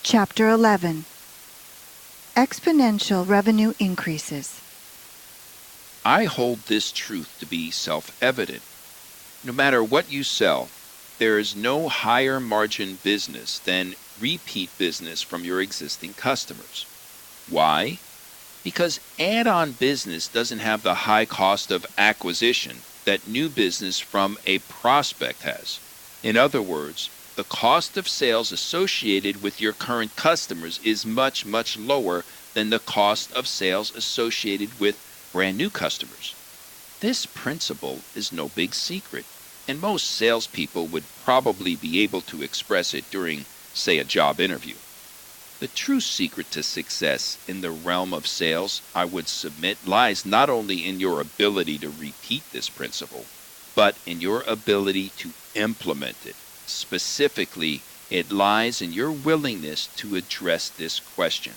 Chapter 11. Exponential Revenue Increases. I hold this truth to be self-evident. No matter what you sell, there is no higher margin business than repeat business from your existing customers. Why? Because add-on business doesn't have the high cost of acquisition that new business from a prospect has. In other words, the cost of sales associated with your current customers is much, much lower than the cost of sales associated with brand new customers. This principle is no big secret, and most salespeople would probably be able to express it during, say, a job interview. The true secret to success in the realm of sales, I would submit, lies not only in your ability to repeat this principle, but in your ability to implement it. Specifically, it lies in your willingness to address this question.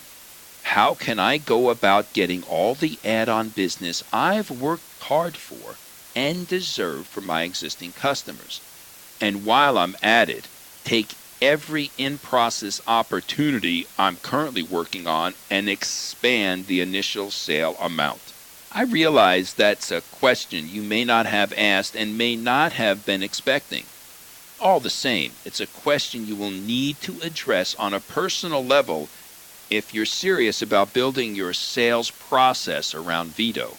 How can I go about getting all the add-on business I've worked hard for and deserve for my existing customers? And while I'm at it, take every in-process opportunity I'm currently working on and expand the initial sale amount. I realize that's a question you may not have asked and may not have been expecting. All the same, it's a question you will need to address on a personal level if you're serious about building your sales process around VITO.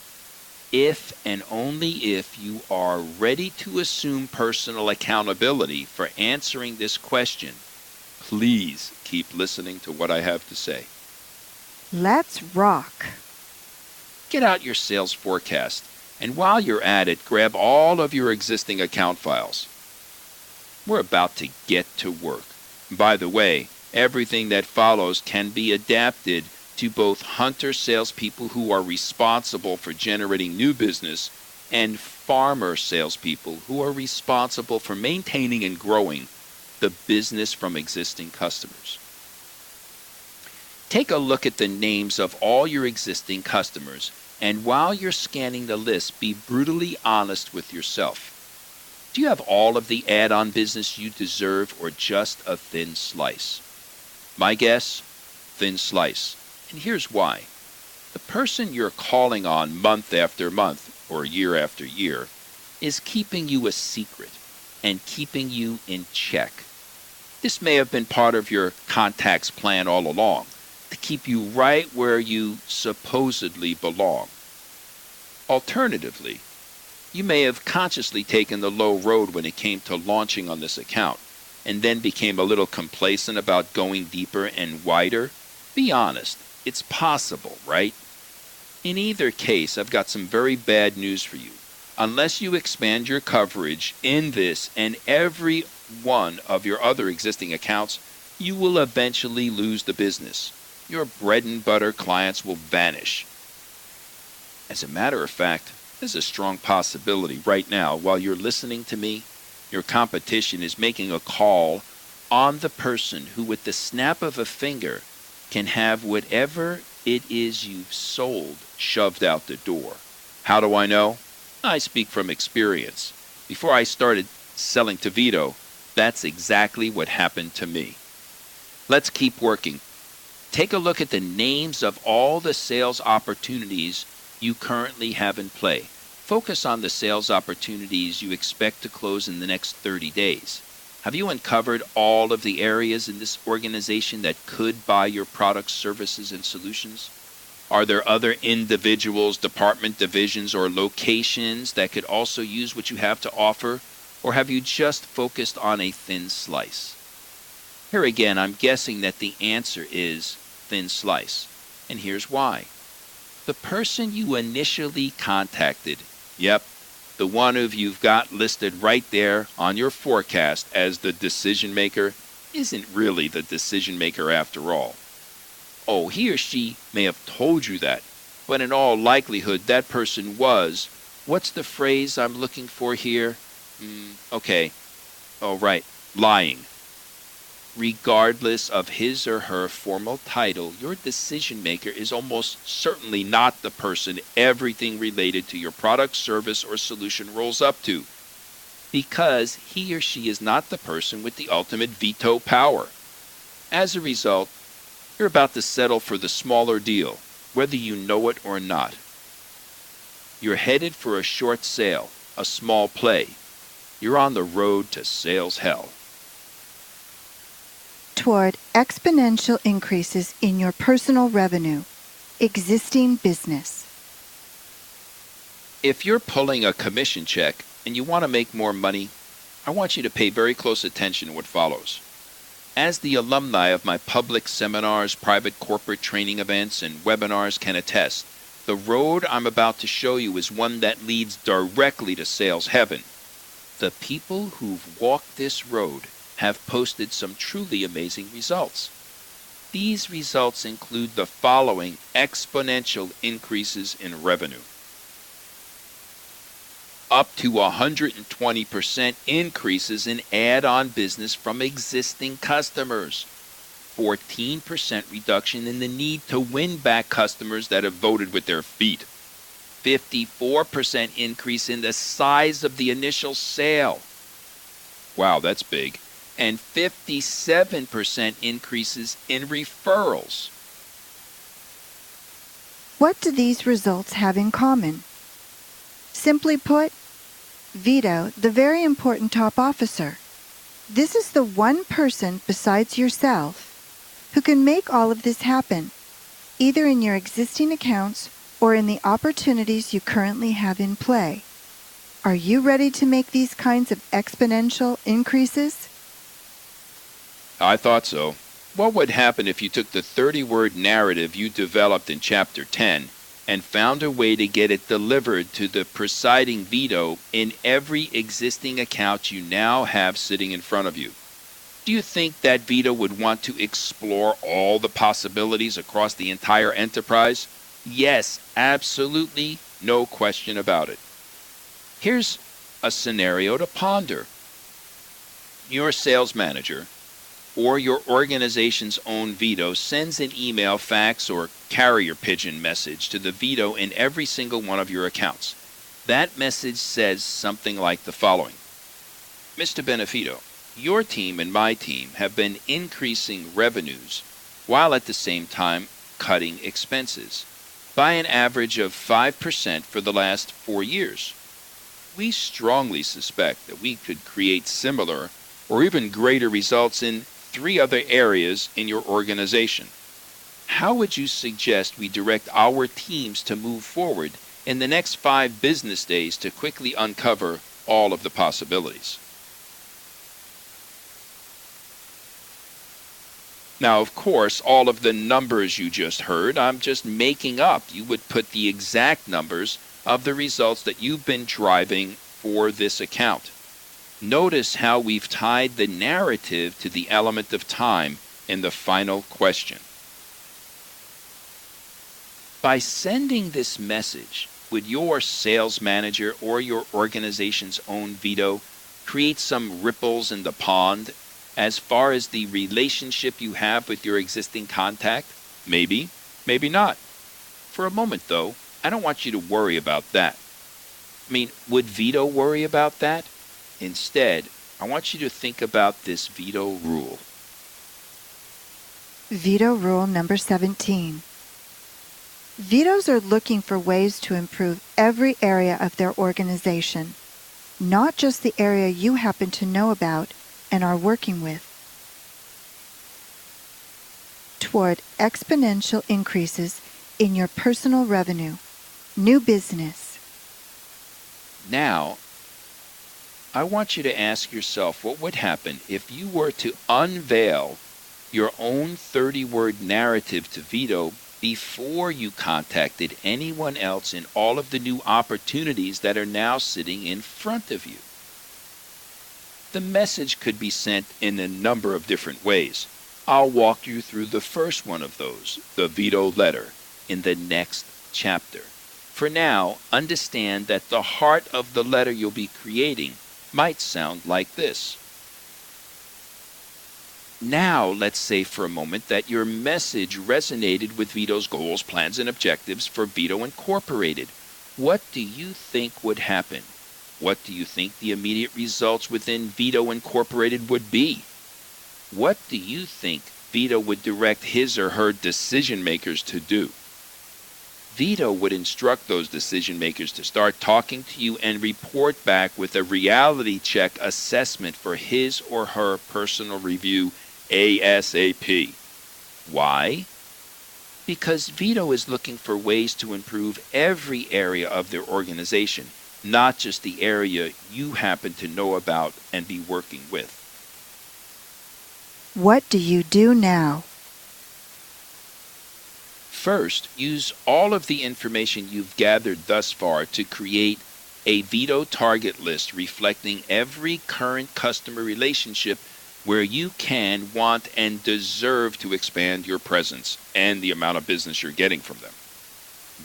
If and only if you are ready to assume personal accountability for answering this question, please keep listening to what I have to say. Let's rock. Get out your sales forecast, and while you're at it, grab all of your existing account files. We're about to get to work. By the way, everything that follows can be adapted to both hunter salespeople who are responsible for generating new business and farmer salespeople who are responsible for maintaining and growing the business from existing customers. Take a look at the names of all your existing customers, and while you're scanning the list, be brutally honest with yourself. Do you have all of the add-on business you deserve or just a thin slice? My guess, thin slice. And here's why. The person you're calling on month after month or year after year is keeping you a secret and keeping you in check. This may have been part of your contacts plan all along, to keep you right where you supposedly belong. Alternatively, you may have consciously taken the low road when it came to launching on this account, and then became a little complacent about going deeper and wider. Be honest, it's possible, right? In either case, I've got some very bad news for you. Unless you expand your coverage in this and every one of your other existing accounts, you will eventually lose the business. Your bread and butter clients will vanish. As a matter of fact, there's a strong possibility right now, while you're listening to me, your competition is making a call on the person who, with the snap of a finger, can have whatever it is you've sold shoved out the door. How do I know? I speak from experience. Before I started selling to VITO, that's exactly what happened to me. Let's keep working. Take a look at the names of all the sales opportunities you currently have in play. Focus on the sales opportunities you expect to close in the next 30 days. Have you uncovered all of the areas in this organization that could buy your products, services, and solutions? Are there other individuals, department divisions, or locations that could also use what you have to offer? Or have you just focused on a thin slice? Here again, I'm guessing that the answer is thin slice. And here's why. The person you initially contacted, yep, the one who you've got listed right there on your forecast as the decision maker, isn't really the decision maker after all. Oh, he or she may have told you that, but in all likelihood that person was, what's the phrase I'm looking for here? Lying. Regardless of his or her formal title, your decision maker is almost certainly not the person everything related to your product, service, or solution rolls up to, because he or she is not the person with the ultimate veto power. As a result, You're about to settle for the smaller deal, whether you know it or not. You're headed for a short sale, a small play. You're on the road to sales hell. Toward exponential increases in your personal revenue. Existing business. If you're pulling a commission check and you want to make more money, I want you to pay very close attention to what follows. As the alumni of my public seminars, private corporate training events, and webinars can attest, the road I'm about to show you is one that leads directly to sales heaven. The people who've walked this road have posted some truly amazing results. These results include the following exponential increases in revenue. Up to 120% increases in add-on business from existing customers. 14% reduction in the need to win back customers that have voted with their feet. 54% increase in the size of the initial sale. Wow, that's big. And 57% increases in referrals. What do these results have in common? Simply put, VITO, the very important top officer. This is the one person besides yourself who can make all of this happen, either in your existing accounts or in the opportunities you currently have in play. Are you ready to make these kinds of exponential increases? I thought so. What would happen if you took the 30-word narrative you developed in Chapter 10 and found a way to get it delivered to the presiding VITO in every existing account you now have sitting in front of you? Do you think that VITO would want to explore all the possibilities across the entire enterprise? Yes, absolutely, no question about it. Here's a scenario to ponder. Your sales manager or your organization's own VITO sends an email, fax, or carrier pigeon message to the VITO in every single one of your accounts. That message says something like the following. Mr. Benefito, your team and my team have been increasing revenues while at the same time cutting expenses by an average of 5% for the last 4 years. We strongly suspect that we could create similar or even greater results in 3 other areas in your organization. How would you suggest we direct our teams to move forward in the next 5 business days to quickly uncover all of the possibilities? Now, of course, all of the numbers you just heard, I'm just making up. You would put the exact numbers of the results that you've been driving for this account. Notice how we've tied the narrative to the element of time in the final question. By sending this message, would your sales manager or your organization's own VITO create some ripples in the pond as far as the relationship you have with your existing contact? Maybe, maybe not. For a moment, though, I don't want you to worry about that. Would VITO worry about that? Instead, I want you to think about this VITO rule. VITO rule number 17. VITOs are looking for ways to improve every area of their organization, not just the area you happen to know about and are working with. Toward exponential increases in your personal revenue, new business. Now, I want you to ask yourself what would happen if you were to unveil your own 30-word narrative to VITO before you contacted anyone else in all of the new opportunities that are now sitting in front of you. The message could be sent in a number of different ways. I'll walk you through the first one of those, the VITO letter, in the next chapter. For now, understand that the heart of the letter you'll be creating might sound like this. Now, let's say for a moment that your message resonated with VITO's goals, plans, and objectives for VITO Incorporated. What do you think would happen? What do you think the immediate results within VITO Incorporated would be? What do you think VITO would direct his or her decision makers to do. VITO would instruct those decision makers to start talking to you and report back with a reality check assessment for his or her personal review ASAP. Why? Because VITO is looking for ways to improve every area of their organization, not just the area you happen to know about and be working with. What do you do now? First, use all of the information you've gathered thus far to create a VITO target list reflecting every current customer relationship where you can, want, and deserve to expand your presence and the amount of business you're getting from them.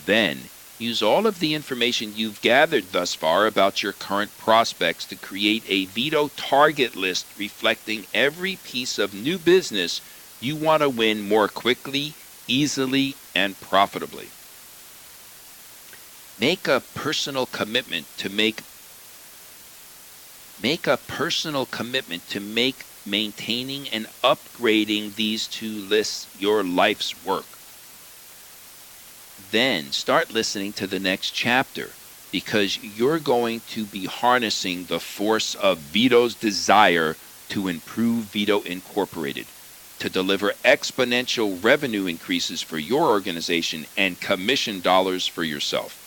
Then, use all of the information you've gathered thus far about your current prospects to create a VITO target list reflecting every piece of new business you want to win more quickly, easily, and profitably. Make a personal commitment to make maintaining and upgrading these two lists your life's work. Then start listening to the next chapter, because you're going to be harnessing the force of VITO's desire to improve VITO Incorporated, to deliver exponential revenue increases for your organization and commission dollars for yourself.